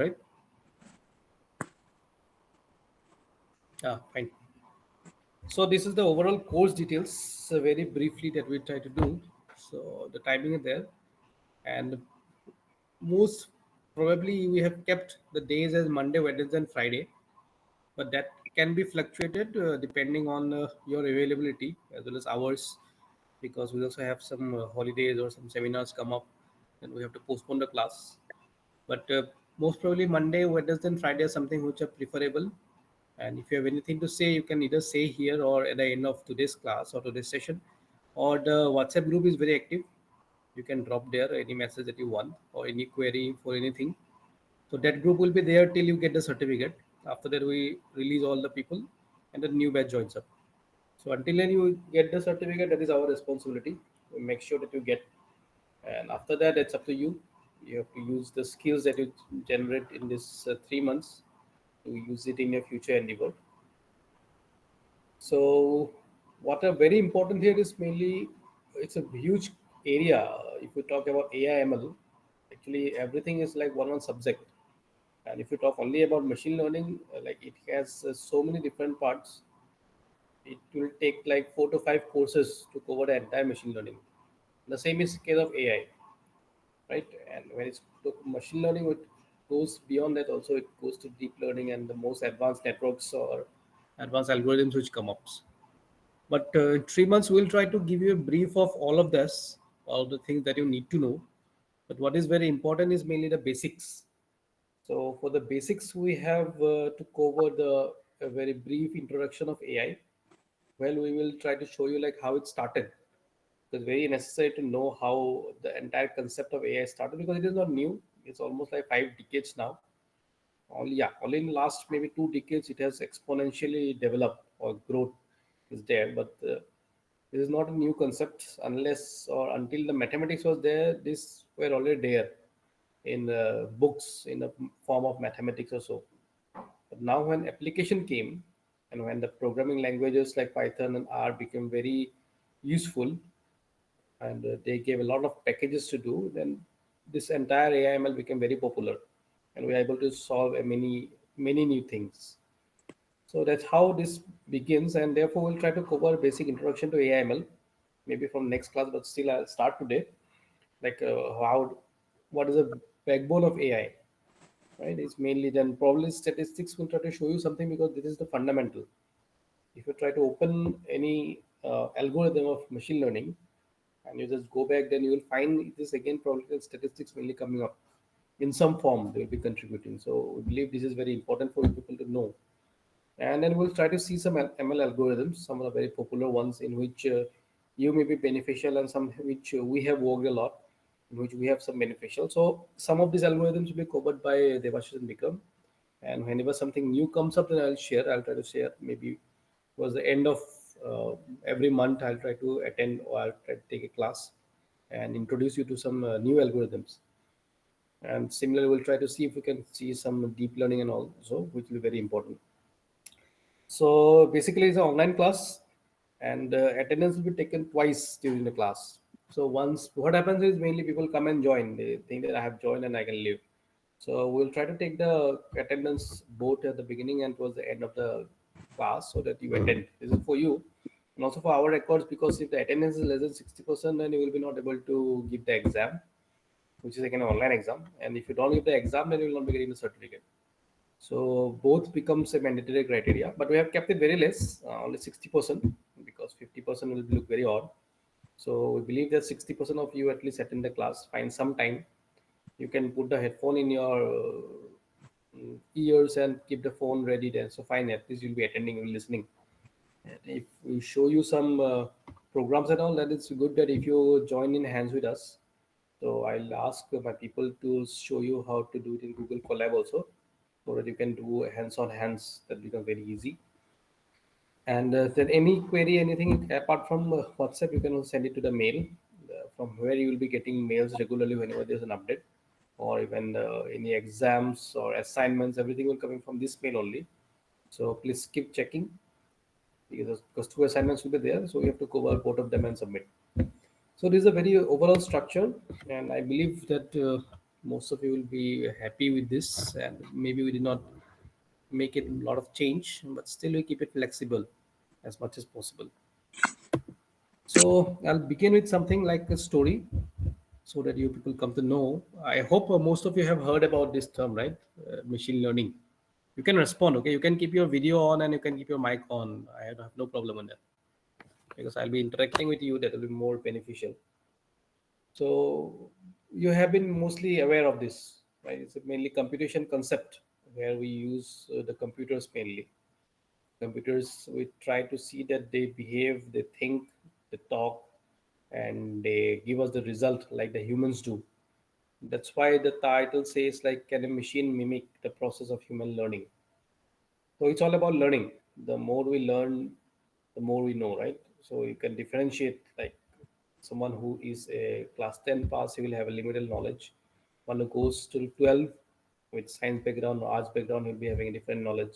right? Fine. So this is the overall course details, very briefly, that we try to do. So the timing is there, and most probably we have kept the days as Monday, Wednesday, and Friday, but that can be fluctuated depending on your availability as well as hours, because we also have some holidays or some seminars come up, and we have to postpone the class. But most probably Monday, Wednesday, and Friday are something which are preferable. And if you have anything to say, you can either say here or at the end of today's class or today's session. Or the WhatsApp group is very active. You can drop there any message that you want or any query for anything. So that group will be there till you get the certificate. After that, we release all the people, and the new batch joins up. So until then you get the certificate, that is our responsibility. We make sure that you get, and after that, it's up to you. You have to use the skills that you generate in this 3 months to use it in your future endeavor. So, what are very important here is mainly it's a huge area. If we talk about AI/ML, actually everything is like one subject. And if you talk only about machine learning, like it has so many different parts. It will take like 4 to 5 courses to cover the entire machine learning. The same is case of AI, right? And when it's to machine learning, it goes beyond that. Also, it goes to deep learning and the most advanced networks or advanced algorithms which come up. But 3 months, we'll try to give you a brief of all of this, all the things that you need to know. But what is very important is mainly the basics. So for the basics, we have to cover the a very brief introduction of AI. Well, we will try to show you like how it started. It's very necessary to know how the entire concept of AI started, because it is not new. It's almost like 5 decades now. Only in the last maybe 2 decades it has exponentially developed or growth is there. But this is not a new concept unless or until the mathematics was there. This were already there in books in the form of mathematics or so. But now when application came, and when the programming languages like Python and R became very useful, and they gave a lot of packages to do, then this entire AIML became very popular, and we are able to solve many new things. So that's how this begins, and therefore we'll try to cover basic introduction to AIML, maybe from next class, but still I'll start today. Like what is the backbone of AI, right? It's mainly then probably statistics will try to show you something, because this is the fundamental. If you try to open any algorithm of machine learning and you just go back, then you will find this again probability and statistics mainly coming up in some form. They will be contributing. So we believe this is very important for people to know. And then we'll try to see some ML algorithms, some of the very popular ones in which you may be beneficial, and some which we have worked a lot, in which we have some beneficial. So some of these algorithms will be covered by Devashish and Bikram. And whenever something new comes up, then I'll share. I'll try to share maybe towards the end of every month. I'll try to attend or I'll try to take a class and introduce you to some new algorithms. And similarly, we'll try to see if we can see some deep learning and also, which will be very important. So basically, it's an online class, and attendance will be taken twice during the class. So once, what happens is mainly people come and join. They think that I have joined and I can leave. So we'll try to take the attendance both at the beginning and towards the end of the class, so that you attend. This is for you, and also for our records, because if the attendance is less than 60%, then you will be not able to give the exam, which is like an online exam. And if you don't give the exam, then you will not be getting the certificate. So both becomes a mandatory criteria, but we have kept it very less, only 60%, because 50% will look very odd. So we believe that 60% of you at least attend the class, find some time. You can put the headphone in your ears and keep the phone ready there. So fine, at least you'll be attending and listening. And if we show you some programs and all, that it's good that if you join in hands with us. So I'll ask my people to show you how to do it in Google Colab also, so that you can do hands-on hands. That become very easy. And then any query, anything apart from WhatsApp, you can also send it to the mail, from where you will be getting mails regularly whenever there's an update, or even any exams or assignments. Everything will coming from this mail only. So please keep checking, because two assignments will be there. So you have to cover both of them and submit. So this is a very overall structure, and I believe that most of you will be happy with this, and maybe we did not make it a lot of change, but still we keep it flexible as much as possible. So I'll begin with something like a story so that you people come to know. I hope most of you have heard about this term, right? Machine learning. You can respond, okay? You can keep your video on and you can keep your mic on. I have no problem on that because I'll be interacting with you. That will be more beneficial. So you have been mostly aware of this, right? It's a mainly computation concept where we use the computers mainly. Computers, we try to see that they behave, they think, they talk, and they give us the result like the humans do. That's why the title says like, can a machine mimic the process of human learning? So it's all about learning. The more we learn, the more we know, right? So you can differentiate like someone who is a class 10 pass, he will have a limited knowledge. One who goes to 12 with science background or arts background, he'll be having a different knowledge.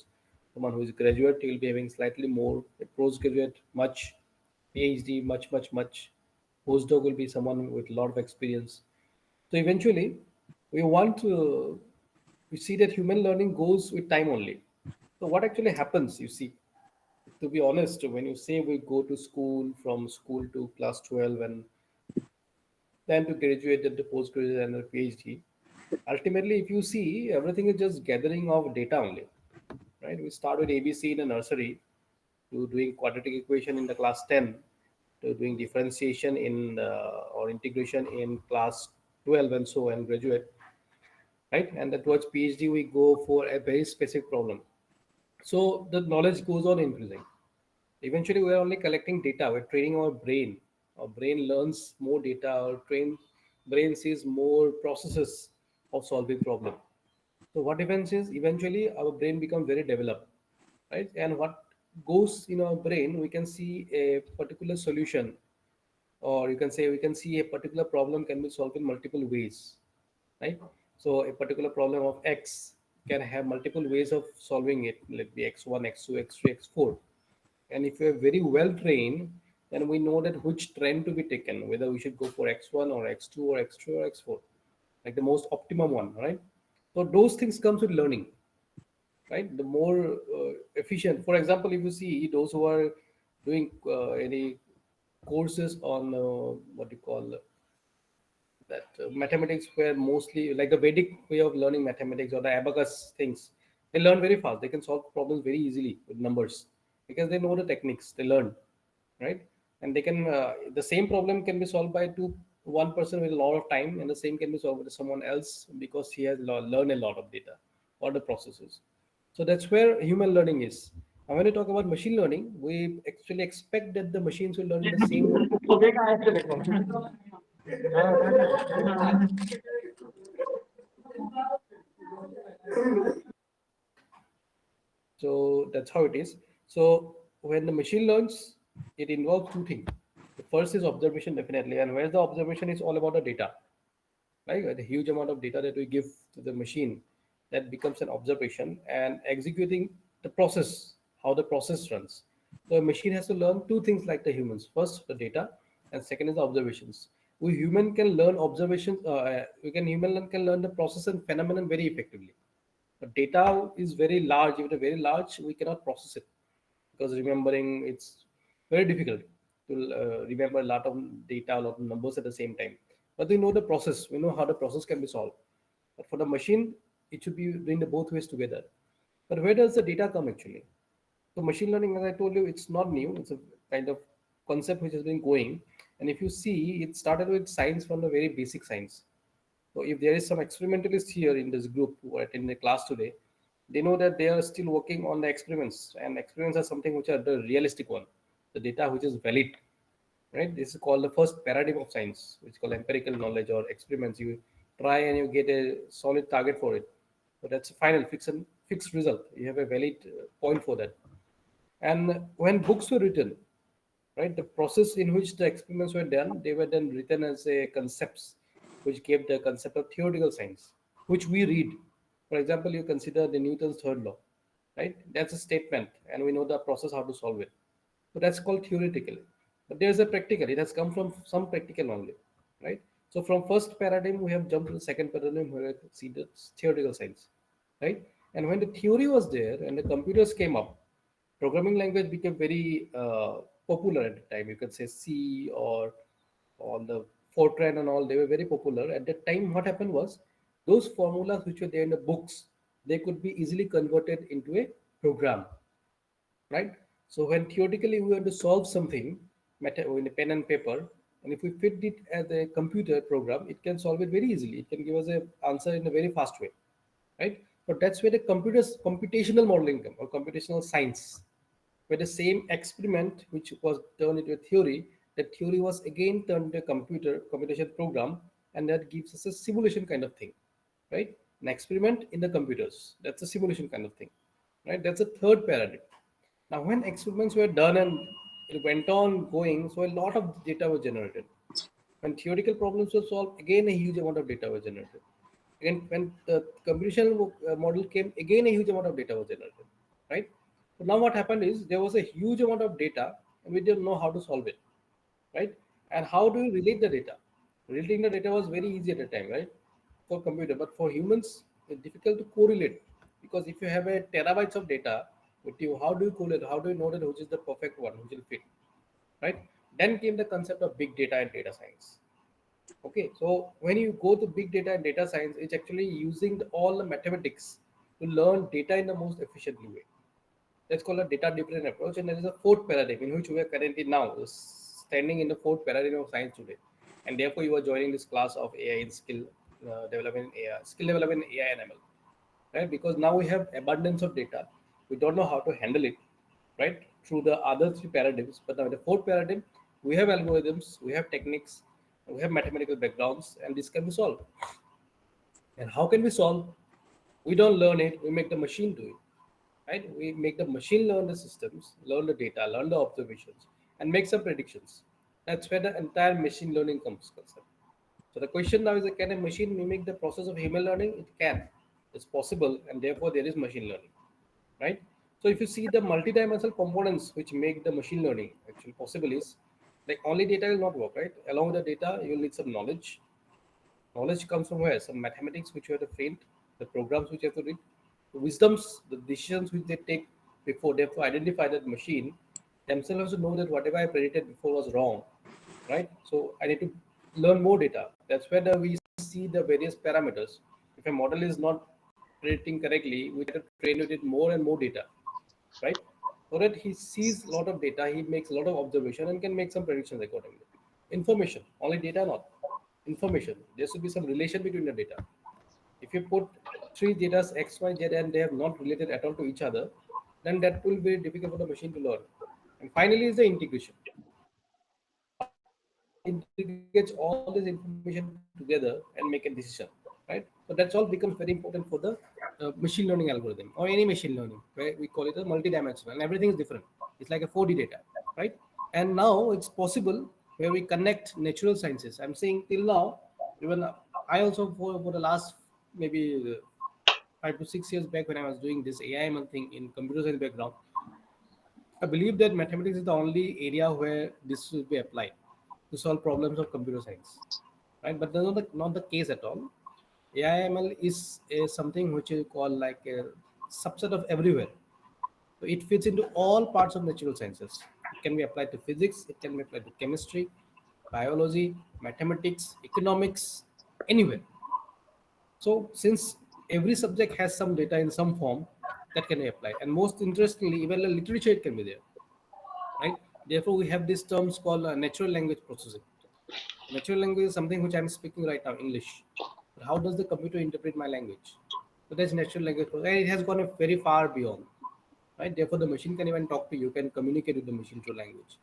Someone who is graduate, he will be having slightly more. A postgraduate, much. PhD, much, much, much. Postdoc will be someone with a lot of experience. So eventually, we want to we see that human learning goes with time only. So what actually happens, you see, to be honest, when you say we go to school, from school to class 12 and then to graduate, then to postgraduate and a PhD, ultimately, if you see, everything is just gathering of data only, right? We start with ABC in the nursery to doing quadratic equation in the class 10 to doing differentiation in or integration in class 12 and so and graduate, right? And then towards PhD, we go for a very specific problem. So the knowledge goes on increasing. Eventually, we are only collecting data. We're training our brain. Our brain learns more data. Our brain sees more processes of solving problem. So what happens is eventually our brain becomes very developed, right? And what goes in our brain, we can see a particular solution, or you can say we can see a particular problem can be solved in multiple ways, right? So a particular problem of X can have multiple ways of solving it, like be X1, X2, X3, X4. And if we're very well trained, then we know that which trend to be taken, whether we should go for X1 or X2 or X3 or X4, like the most optimum one, right? So those things comes with learning, right? The more efficient. For example, if you see those who are doing any courses on what you call that mathematics, where mostly like the Vedic way of learning mathematics or the abacus things, they learn very fast. They can solve problems very easily with numbers because they know the techniques. They learn, right? And they can the same problem can be solved by one person with a lot of time, and the same can be solved with someone else because he has learned a lot of data or the processes. So that's where human learning is. And when we talk about machine learning, we actually expect that the machines will learn in the same way. So that's how it is. So when the machine learns, it involves two things. The first is observation, definitely, and where the observation is all about the data, right? The huge amount of data that we give to the machine, that becomes an observation and executing the process, how the process runs. So a machine has to learn two things like the humans. First, the data, and second is the observations. We human can learn observations. Can learn the process and phenomenon very effectively. But data is very large. If it is very large, we cannot process it because remembering it's very difficult to remember a lot of data, a lot of numbers at the same time. But we know the process. We know how the process can be solved. But for the machine, it should be doing the both ways together. But where does the data come actually? So machine learning, as I told you, it's not new. It's a kind of concept which has been going. And if you see, it started with science from the very basic science. So if there is some experimentalists here in this group who are attending the class today, they know that they are still working on the experiments, and experiments are something which are the realistic one, the data which is valid, right? This is called the first paradigm of science, which is called empirical knowledge or experiments. You try and you get a solid target for it. So that's a final fixed result. You have a valid point for that. And when books were written, right, the process in which the experiments were done, they were then written as a concepts, which gave the concept of theoretical science, which we read. For example, you consider the Newton's third law, right? That's a statement, and we know the process how to solve it. So that's called theoretical. But there's a practical. It has come from some practical knowledge, right? So from first paradigm, we have jumped to the second paradigm where I see the theoretical science, right? And when the theory was there and the computers came up, programming language became very popular at the time. You can say C or on the Fortran and all, they were very popular. At that time, what happened was those formulas which were there in the books, they could be easily converted into a program, right? So when theoretically we want to solve something in a pen and paper, and if we fit it as a computer program, it can solve it very easily. It can give us a answer in a very fast way, right? But that's where the computational modeling come, or computational science, where the same experiment which was turned into a theory, that theory was again turned into a computation program, and that gives us a simulation kind of thing, right? An experiment in the computers, that's a simulation kind of thing, right? That's a third paradigm. Now, when experiments were done and it went on going, so a lot of data was generated. When theoretical problems were solved, again a huge amount of data was generated. Again, when the computational model came, again a huge amount of data was generated, right? So now what happened is there was a huge amount of data, and we didn't know how to solve it, right? And how do you relate the data? Relating the data was very easy at the time, right? For computer, but for humans, it's difficult to correlate, because if you have a terabytes of data with you, how do you correlate? How do you know that which is the perfect one, which will fit, right? Then came the concept of big data and data science. Okay, so when you go to big data and data science, it's actually using all the mathematics to learn data in the most efficiently way. That's called a data-driven approach, and there is a fourth paradigm in which we are currently now standing in the fourth paradigm of science today, and therefore you are joining this class of AI in skill development in AI and ML, right? Because now we have abundance of data, we don't know how to handle it, right? Through the other three paradigms, but now the fourth paradigm, we have algorithms, we have techniques, we have mathematical backgrounds, and this can be solved. And how can we solve? We don't learn it, we make the machine do it, right? We make the machine learn the systems, learn the data, learn the observations, and make some predictions. That's where the entire machine learning comes concept. So the question now is, can a machine mimic the process of human learning? It can. It's possible, and therefore there is machine learning, right? So if you see the multidimensional components which make the machine learning actually possible is, like, only data will not work, right? Along with the data, you will need some knowledge. Knowledge comes from where? Some mathematics which you have to train, the programs which you have to read, the wisdoms, the decisions which they take before they have to identify that machine themselves to know that whatever I predicted before was wrong, right? So I need to learn more data. That's where we see the various parameters. If a model is not predicting correctly, we have to train with it more and more data, right? So that he sees a lot of data, he makes a lot of observation and can make some predictions accordingly. Information, only data not. Information. There should be some relation between the data. If you put three data X, Y, Z and they have not related at all to each other, then that will be difficult for the machine to learn. And finally is the integration. How the machine integrates all this information together and make a decision, right? So that's all becomes very important for the machine learning algorithm or any machine learning, where we call it a multidimensional, and everything is different. It's like a 4D data, right? And now it's possible where we connect natural sciences. I'm saying till now, even I also for the last maybe 5 to 6 years back, when I was doing this AI/ML thing in computer science background, I believe that mathematics is the only area where this will be applied to solve problems of computer science, right? But that's not the case at all. AI/ML is something which is called like a subset of everywhere. So it fits into all parts of natural sciences. It can be applied to physics, it can be applied to chemistry, biology, mathematics, economics, anywhere. So since every subject has some data in some form, that can be applied. And most interestingly, even the literature it can be there, right? Therefore, we have these terms called natural language processing. Natural language is something which I'm speaking right now, English. But how does the computer interpret my language? So that's natural language processing. And it has gone very far beyond, right? Therefore, the machine can even talk to you, can communicate with the machine through language.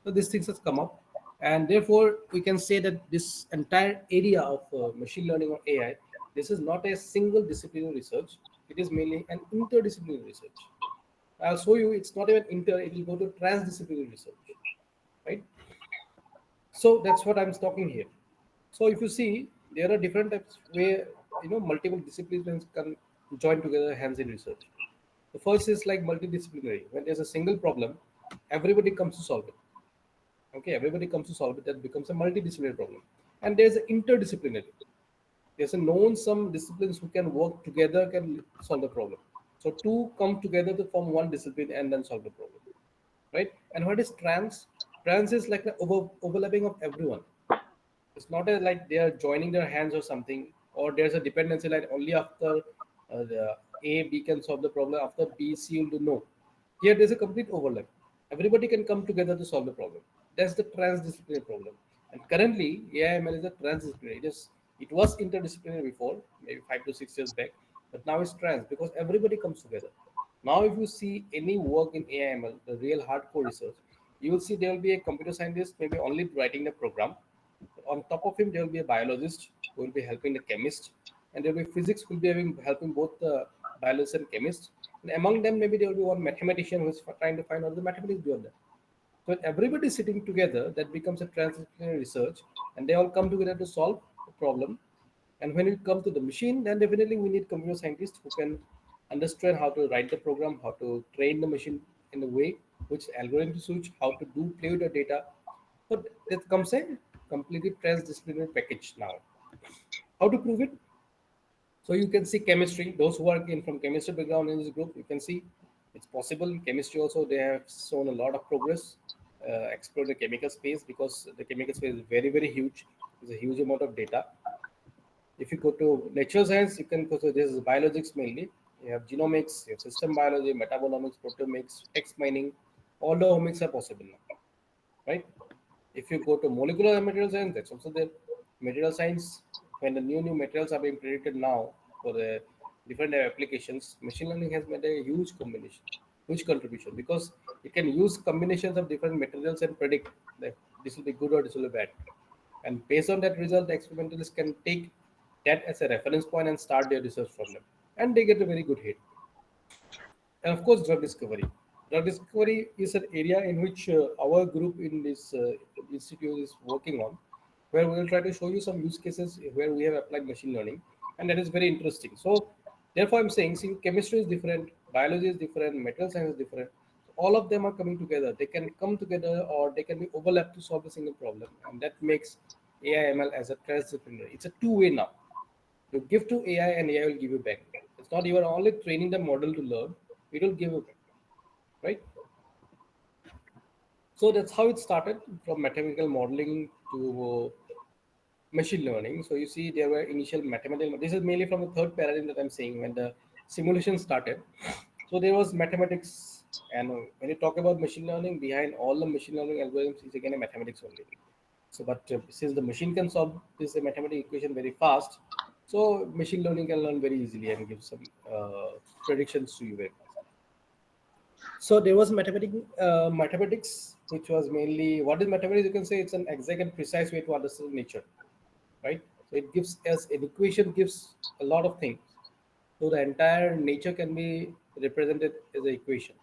So these things has come up, and therefore we can say that this entire area of machine learning or AI, this is not a single disciplinary research. It is mainly an interdisciplinary research. I'll show you. It's not even inter. It will go to transdisciplinary research, right? So that's what I'm talking here. So if you see, there are different types where multiple disciplines can join together hands in research. The first is like multidisciplinary. When there's a single problem, everybody comes to solve it. Okay, everybody comes to solve it. That becomes a multidisciplinary problem. and there's an interdisciplinary. There's a known some disciplines who can work together can solve the problem. So two come together to form one discipline and then solve the problem, right? And what is trans? Trans is like the overlapping of everyone. It's not a, like they are joining their hands or something, or there's a dependency like only after the A, B can solve the problem, after B, C will do no. Here there's a complete overlap. Everybody can come together to solve the problem. That's the transdisciplinary problem. And currently, AIML is a transdisciplinary. It was interdisciplinary before, maybe 5 to 6 years back, but now it's trans because everybody comes together. Now, if you see any work in AIML, the real hardcore research, you will see there will be a computer scientist maybe only writing the program. On top of him, there will be a biologist who will be helping the chemist, and there will be physics who will be helping both the biologist and chemist. And among them, maybe there will be one mathematician who is trying to find out the mathematics beyond that. So when everybody is sitting together, that becomes a transdisciplinary research, and they all come together to solve a problem. And when it comes to the machine, then definitely we need computer scientists who can understand how to write the program, how to train the machine in a way, which algorithm to switch, how to do play with the data. But that comes a completely transdisciplinary package now. How to prove it? So you can see chemistry. Those who are in from chemistry background in this group, you can see it's possible. In chemistry also, they have shown a lot of progress. Explore the chemical space because the chemical space is very very huge. There's a huge amount of data. If you go to natural science, you can go to this is biologics mainly. You have genomics, you have system biology, metabolomics, proteomics, text mining. All the omics are possible now, right? If you go to molecular and material science, that's also there. Material science, when the new materials are being predicted now for the different applications, machine learning has made a huge combination, huge contribution because it can use combinations of different materials and predict that this will be good or this will be bad. And based on that result, the experimentalists can take that as a reference point and start their research from them. And they get a very good hit. And of course, drug discovery. Drug discovery is an area in which our group in this institute is working on, where we will try to show you some use cases where we have applied machine learning, and that is very interesting. So, therefore, I'm saying, see, chemistry is different, biology is different, material science is different. All of them are coming together. They can come together, or they can be overlapped to solve a single problem, and that makes AI/ML as a transdisciplinary. It's a two-way now. You give to AI and AI will give you back. It's not you are only training the model to learn, it will give you back, right? So that's how it started from mathematical modeling to machine learning. So you see, there were initial mathematical. This is mainly from the third paradigm that I'm saying when the simulation started. So there was mathematics, and when you talk about machine learning, behind all the machine learning algorithms is again a mathematics only. So, but since the machine can solve this mathematical equation very fast, so machine learning can learn very easily and give some predictions to you very fast. So there was mathematics, which was mainly what is mathematics? You can say it's an exact and precise way to understand nature, right? So it gives us an equation gives a lot of things. So the entire nature can be represented as an equation.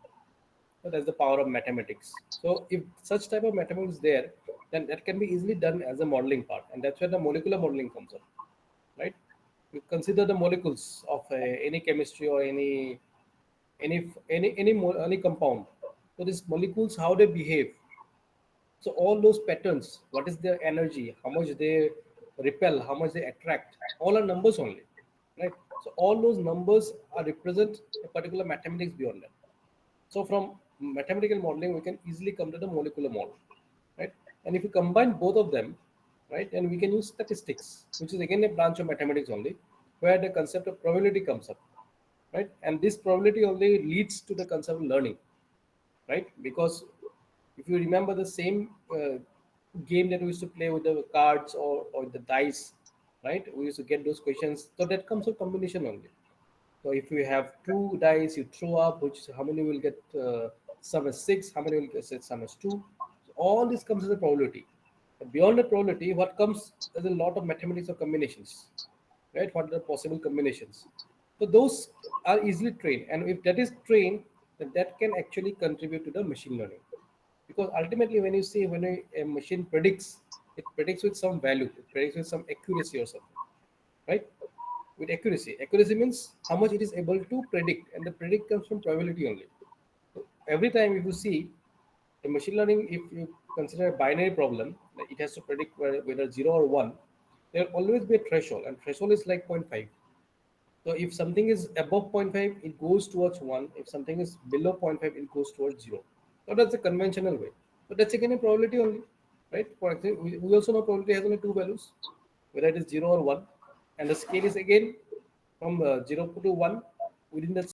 So that's the power of mathematics. So if such type of mathematics is there, then that can be easily done as a modeling part, and that's where the molecular modeling comes up, right? You consider the molecules of any chemistry or any compound. So these molecules, how they behave. So all those patterns, what is their energy, how much they repel, how much they attract, all are numbers only, right? So all those numbers are represent a particular mathematics beyond that. So from mathematical modeling, we can easily come to the molecular model, right? And if you combine both of them, right, then we can use statistics, which is again a branch of mathematics only, where the concept of probability comes up, right? And this probability only leads to the concept of learning, right? Because if you remember the same game that we used to play with the cards or the dice, right? We used to get those questions. So that comes a combination only. So if you have two dice, you throw up, which is how many will get sum as six, how many will get sum as two. So all this comes as a probability. But beyond the probability, what comes is a lot of mathematics of combinations, right? What are the possible combinations? So those are easily trained, and if that is trained, then that can actually contribute to the machine learning. Because ultimately, when you see when a machine predicts, it predicts with some value, it predicts with some accuracy or something, right? With accuracy. Accuracy means how much it is able to predict, and the predict comes from probability only. So every time if you see in machine learning, if you consider a binary problem, like it has to predict whether zero or one. there will always be a threshold, and threshold is like zero point 0.5. So if something is above zero point 0.5, it goes towards 1. If something is below zero point 0.5, it goes towards 0. So that's the conventional way. So that's again a probability only, right? For example, we also know probability has only two values, whether it is 0 or 1. And the scale is again from 0 to 1. Within that